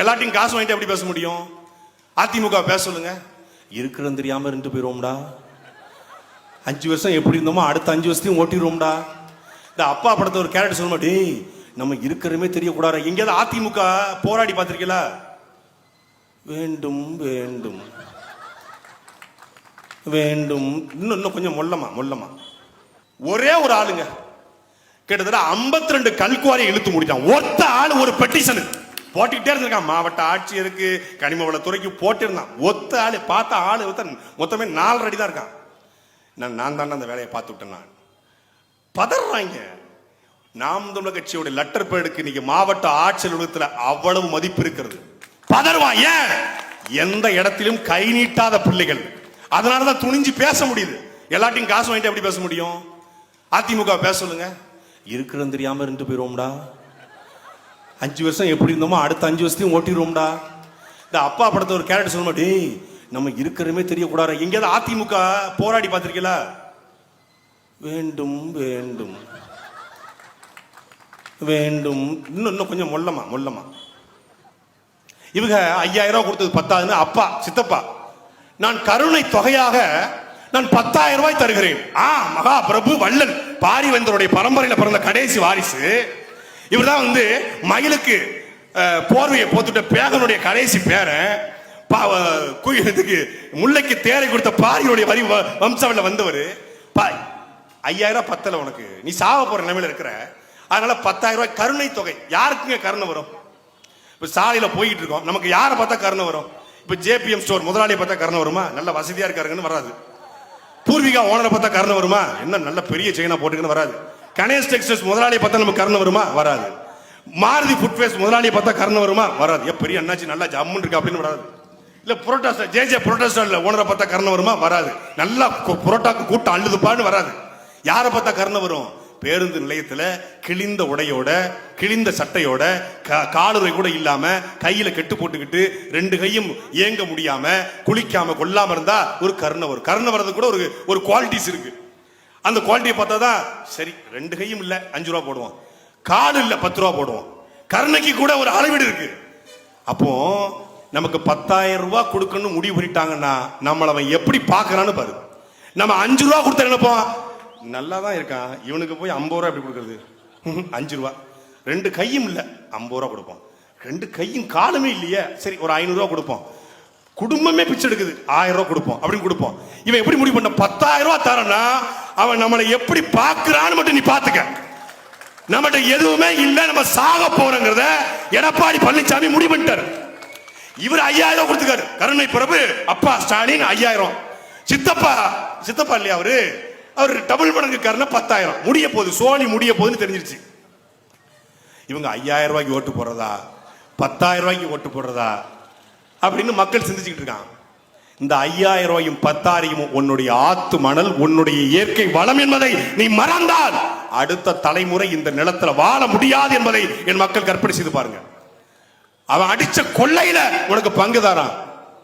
எல்லாத்தையும் காசு வாங்கிட்டு எப்படி பேச முடியும்? அதிமுக பேச சொல்லுங்க. இருக்கிறது தெரியாம இருந்து போயிருவோம்டா. 5 வருஷம் எப்படி இருந்தோமோ அடுத்த 5 வருஷத்தையும் ஓட்டிடுவோம்டா. இந்த அப்பா படத்தை ஒரு கேரக்டர் சொல்ல மாட்டே, நம்ம இருக்கிறமே தெரியக்கூடாது. எங்கேயாவது அதிமுக போராடி பார்த்திருக்கீங்களா? வேண்டும் வேண்டும் வேண்டும். இன்னும் கொஞ்சம் மொல்லமா ஒரே ஒரு ஆளுங்க கிட்டத்தட்ட 52 கல்குவாரியை இழுத்து முடிச்சான். ஒத்த ஆள் ஒரு பெட்டிஷனு போட்டுக்கிட்டே இருந்திருக்கான். மாவட்ட ஆட்சியருக்கு, கனிம வளத்துறைக்கு போட்டிருந்தான். ஒத்த ஆளு பார்த்தா ஆளு மொத்தமே 4 அடி தான் இருக்கான். நான் தான் அந்த வேலையை பார்த்து விட்டேன். நான் பதறாங்க. நாம் தமிழர் கட்சியோட லெட்டர் பேடுக்கு இன்னைக்கு மாவட்ட ஆட்சியர் அவ்வளவு மதிப்பு இருக்கிறது. பதறுவான். ஏன்? எந்த இடத்திலும் கை நீட்டாத பிள்ளைகள். அதனாலதான் துணிஞ்சு பேச முடியுது. எல்லாத்தையும் காசு வாங்கிட்டு எப்படி பேச முடியும்? அதிமுக பேச சொல்லுங்க. இருக்கிறது தெரியாம இருந்து போயிருவோம்டா. 5 வருஷம் எப்படி இருந்தோமோ அடுத்த 5 வருஷத்தையும் ஓட்டிடுவோம்டா. இந்த அப்பா படத்தை ஒரு கேரக்டர் சொல்ல மாட்டே, நம்ம இருக்கிறமே தெரியக்கூடாது. எங்கேயாவது அதிமுக போராடி பார்த்திருக்கீங்களா? வேண்டும் வேண்டும் வேண்டும். இன்னும் கொஞ்சம் மொல்லமா. இவங்க 5000 ரூபாய் கொடுத்தது பத்தாதுன்னு அப்பா சித்தப்பா, நான் கருணை தொகையாக நான் 10,000 ரூபாய் தருகிறேன். மகா பிரபு வள்ளல் பாரிவேந்தருடைய பரம்பரையில பிறந்த கடைசி வாரிசு இவர் தான். மயிலுக்கு போர்வையை போத்துட்ட பேகனுடைய கடைசி பேரன். முல்லைக்கு தேரை கொடுத்த பாரியுடைய வரி வம்சாவளில வந்தவர். 5000 ரூபாய் பத்தல உனக்கு, நீ சாவ போற நிலைமையில இருக்கிற. அதனால 10,000 ரூபாய் கருணை தொகை. யாருக்குங்க கருணை வரும்? இப்ப சாலையில போயிட்டு இருக்கோம், நமக்கு யாரை பார்த்தா கருணை வரும்? இப்ப ஜேபிஎம் ஸ்டோர் முதலாளியை பார்த்தா கருணை வருமா? நல்ல வசதியா இருக்காருங்கன்னு வராது. பூர்விகா ஓனரை பார்த்தா கருணை வருமா? என்ன நல்ல பெரிய செயினா போட்டுக்குன்னு வராது. கணேஷ் டெக்ஸ்டைல்ஸ் முதலாளியை பார்த்தா நமக்கு கருணை வருமா? வராது. மாருதி ஃபுட்வேர்ஸ் முதலாளியை பார்த்தா கருணை வருமா? வராது. பெரிய அண்ணாச்சி நல்லா ஜம்முன்னு இருக்கு அப்படின்னு வராது. இல்ல புரோட்டா ஜே புரோட்டா ஓனரை பார்த்தா கருணை வருமா? வராது. நல்லா புரோட்டாக்கு கூட்டம் அள்ளுதுப்பான்னு வராது. யாரை பார்த்தா கருணை வரும்? பேருந்து நிலையத்துல கிழிந்த உடையோட, கிழிந்த சட்டையோட, காலுறை கூட இல்லாம, கையில கெட்டு போட்டுக்கிட்டு 2 கையும் ஏங்க முடியாம, குளிக்காம கொல்லாம இருந்தா ஒரு கருணை வரும். கருணை வர்றது கூட ஒரு குவாலிட்டிஸ் இருக்கு. அந்த குவாலிட்டியை பார்த்தா தான் சரி. 2 கையும் இல்ல 5 ரூபா போடுவோம், கால் இல்ல 10 ரூபா போடுவோம். கருணைக்கு கூட ஒரு அளவீடு இருக்கு. அப்போ நமக்கு 10,000 ரூபாய் கொடுக்கணும்னு முடிவு பண்ணிட்டாங்கன்னா நம்மள அவன் எப்படி பாக்குறான்னு பாரு. நம்ம 5 ரூபா கொடுத்த நினைப்போம், நல்லா தான் இருக்கான், இவனுக்கு போய் 50 ரூபா எப்படி கொடுக்கறது? 5 ரூபா. 2 கையும் இல்ல 50 ரூபா கொடுப்போம். 2 கையும் காலுமே இல்லையே, சரி ஒரு 500 ரூபா கொடுப்போம். குடும்பமே பிச்சை எடுக்குது, 1000 ரூபா கொடுப்போம் அப்படின்னு கொடுப்போம். இவன் எப்படி முடிவு பண்ண? 10,000 ரூபா தரனா அவன் நம்மளை எப்படி பாக்குறான்னு மட்டும் நீ பாத்துக்க. நம்மகிட்ட எதுவுமே இல்ல, நம்ம சாக போறோங்கிறத எடப்பாடி பழனிசாமி முடிவு பண்ணிட்டாரு. இவர் 5000 ரூபா கொடுத்துக்காரு. கருணை பிரபு அப்பா ஸ்டாலின் 5000. சித்தப்பா இல்லையா அவர் டபுள் மடங்கு காரணம் 10,000 முடிய போகுது. சோழி முடிய போகுதுன்னு தெரிஞ்சிருச்சு. இவங்க 5000 ரூபாய்க்கு ஓட்டு போடுறதா 10,000 ரூபாய்க்கு ஓட்டு போடுறதா அப்படின்னு மக்கள் சிந்திச்சுக்கிட்டு இருக்காங்க. இந்த 5000 ரூபாயும் 10,000 உன்னுடைய ஆத்து மணல், உன்னுடைய இயற்கை வளம் என்பதை நீ மறந்தால் அடுத்த தலைமுறை இந்த நிலத்துல வாழ முடியாது என்பதை என் மக்கள் கற்பனை செய்து பாருங்க. அவன் அடிச்ச கொள்ளையில உனக்கு பங்குதாரான்.